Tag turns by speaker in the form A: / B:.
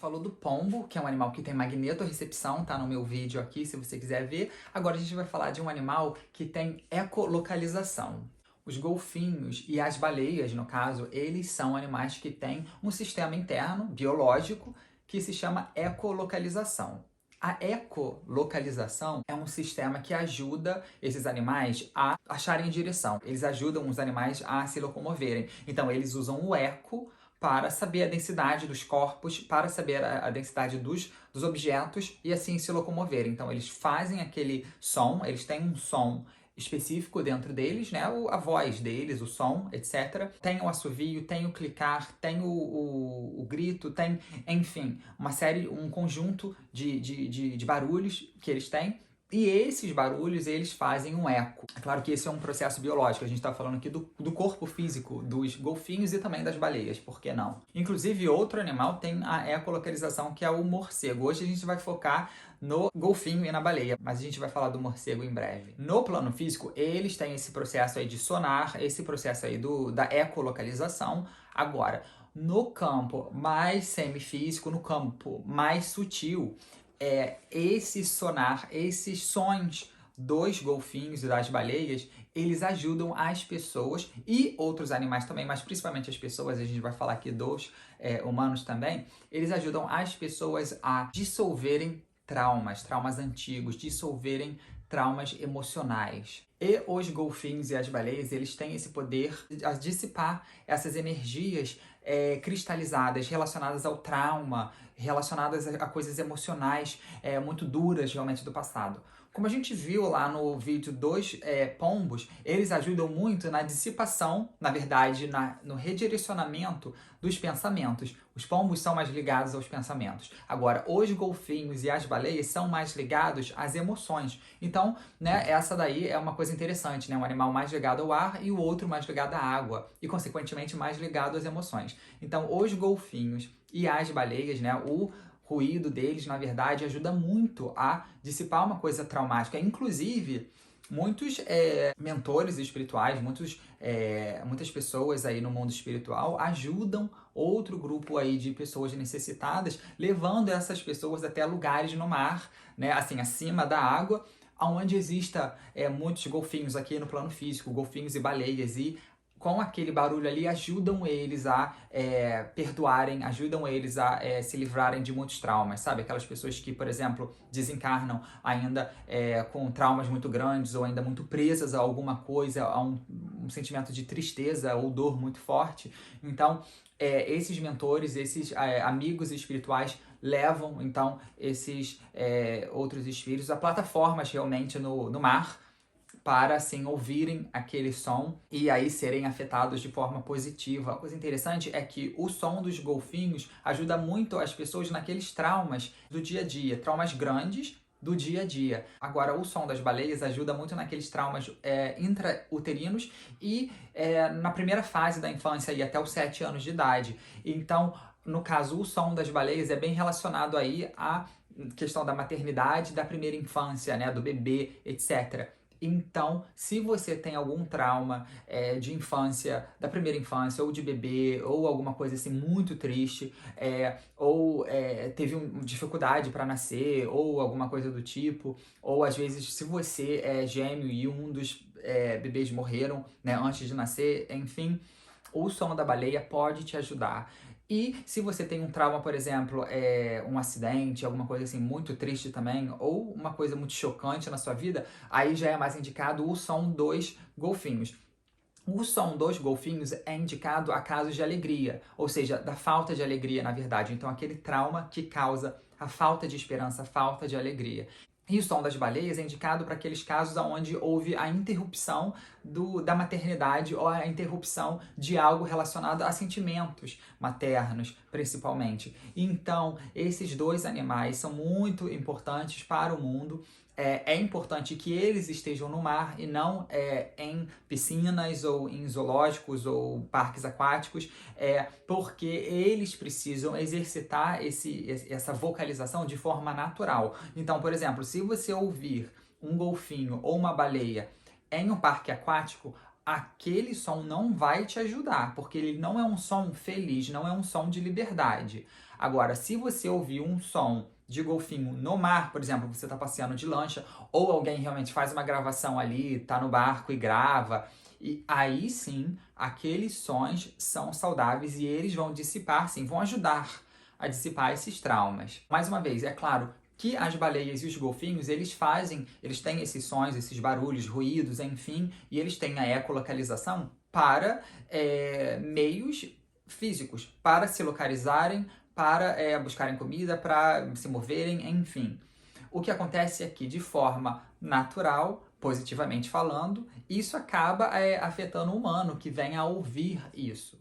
A: falou do pombo, que é um animal que tem magnetorrecepção, tá no meu vídeo aqui, se você quiser ver. Agora a gente vai falar de um animal que tem ecolocalização. Os golfinhos e as baleias, no caso, eles são animais que têm um sistema interno, biológico, que se chama ecolocalização. A ecolocalização é um sistema que ajuda esses animais a acharem direção. Eles ajudam os animais a se locomoverem. Então, eles usam o eco para saber a densidade dos corpos, para saber a densidade dos objetos e assim se locomover. Então, eles fazem aquele som, eles têm um som específico dentro deles, né? A voz deles, o som, etc. Tem o assovio, tem o clicar, tem o grito, tem, enfim, uma série, um conjunto de barulhos que eles têm. E esses barulhos, eles fazem um eco. É claro que esse é um processo biológico, a gente está falando aqui do corpo físico dos golfinhos e também das baleias, por que não? Inclusive, outro animal tem a ecolocalização, que é o morcego. Hoje a gente vai focar no golfinho e na baleia, mas a gente vai falar do morcego em breve. No plano físico, eles têm esse processo aí de sonar, esse processo aí da ecolocalização. Agora, no campo mais semifísico, no campo mais sutil, esse sonar, esses sons dos golfinhos e das baleias, eles ajudam as pessoas e outros animais também, mas principalmente as pessoas, a gente vai falar aqui dos humanos também, eles ajudam as pessoas a dissolverem traumas antigos, dissolverem traumas emocionais. E os golfinhos e as baleias, eles têm esse poder de dissipar essas energias cristalizadas, relacionadas ao trauma, relacionadas a coisas emocionais muito duras realmente do passado. Como a gente viu lá no vídeo dos pombos, eles ajudam muito na dissipação, na verdade, no redirecionamento dos pensamentos. Os pombos são mais ligados aos pensamentos. Agora, os golfinhos e as baleias são mais ligados às emoções. Então, né, essa daí é uma coisa interessante, né? Um animal mais ligado ao ar e o outro mais ligado à água. E, consequentemente, mais ligado às emoções. Então, os golfinhos e as baleias, né? O ruído deles, na verdade, ajuda muito a dissipar uma coisa traumática. Inclusive, muitos mentores espirituais, muitas pessoas aí no mundo espiritual ajudam outro grupo aí de pessoas necessitadas, levando essas pessoas até lugares no mar, né, assim, acima da água, onde exista muitos golfinhos aqui no plano físico, golfinhos e baleias, e com aquele barulho ali, ajudam eles a perdoarem, ajudam eles a se livrarem de muitos traumas, sabe? Aquelas pessoas que, por exemplo, desencarnam ainda com traumas muito grandes ou ainda muito presas a alguma coisa, a um sentimento de tristeza ou dor muito forte. Então, esses mentores, esses amigos espirituais levam, então, esses outros espíritos a plataformas realmente no mar, para, assim, ouvirem aquele som e aí serem afetados de forma positiva. A coisa interessante é que o som dos golfinhos ajuda muito as pessoas naqueles traumas do dia a dia, traumas grandes do dia a dia. Agora, o som das baleias ajuda muito naqueles traumas intrauterinos e na primeira fase da infância e até os 7 anos de idade. Então, no caso, o som das baleias é bem relacionado aí à questão da maternidade, da primeira infância, né, do bebê, etc. Então, se você tem algum trauma de infância, da primeira infância, ou de bebê, ou alguma coisa assim muito triste, ou teve dificuldade para nascer, ou alguma coisa do tipo, ou às vezes se você é gêmeo e um dos bebês morreram, né, antes de nascer, enfim, o som da baleia pode te ajudar. E se você tem um trauma, por exemplo, um acidente, alguma coisa assim muito triste também, ou uma coisa muito chocante na sua vida, aí já é mais indicado o som dos golfinhos. O som dos golfinhos é indicado a casos de alegria, ou seja, da falta de alegria, na verdade. Então, aquele trauma que causa a falta de esperança, a falta de alegria. E o som das baleias é indicado para aqueles casos onde houve a interrupção da maternidade ou a interrupção de algo relacionado a sentimentos maternos, principalmente. Então, esses dois animais são muito importantes para o mundo. É importante que eles estejam no mar e não em piscinas ou em zoológicos ou parques aquáticos, porque eles precisam exercitar essa vocalização de forma natural. Então, por exemplo, se você ouvir um golfinho ou uma baleia em um parque aquático, aquele som não vai te ajudar, porque ele não é um som feliz, não é um som de liberdade. Agora, se você ouvir um som de golfinho no mar, por exemplo, você está passeando de lancha, ou alguém realmente faz uma gravação ali, tá no barco e grava, e aí sim, aqueles sons são saudáveis e eles vão dissipar, sim, vão ajudar a dissipar esses traumas. Mais uma vez, é claro que as baleias e os golfinhos, eles têm esses sons, esses barulhos, ruídos, enfim, e eles têm a ecolocalização para meios físicos, para se localizarem, para buscarem comida, para se moverem, enfim. O que acontece é que, de forma natural, positivamente falando, isso acaba afetando o humano que vem a ouvir isso.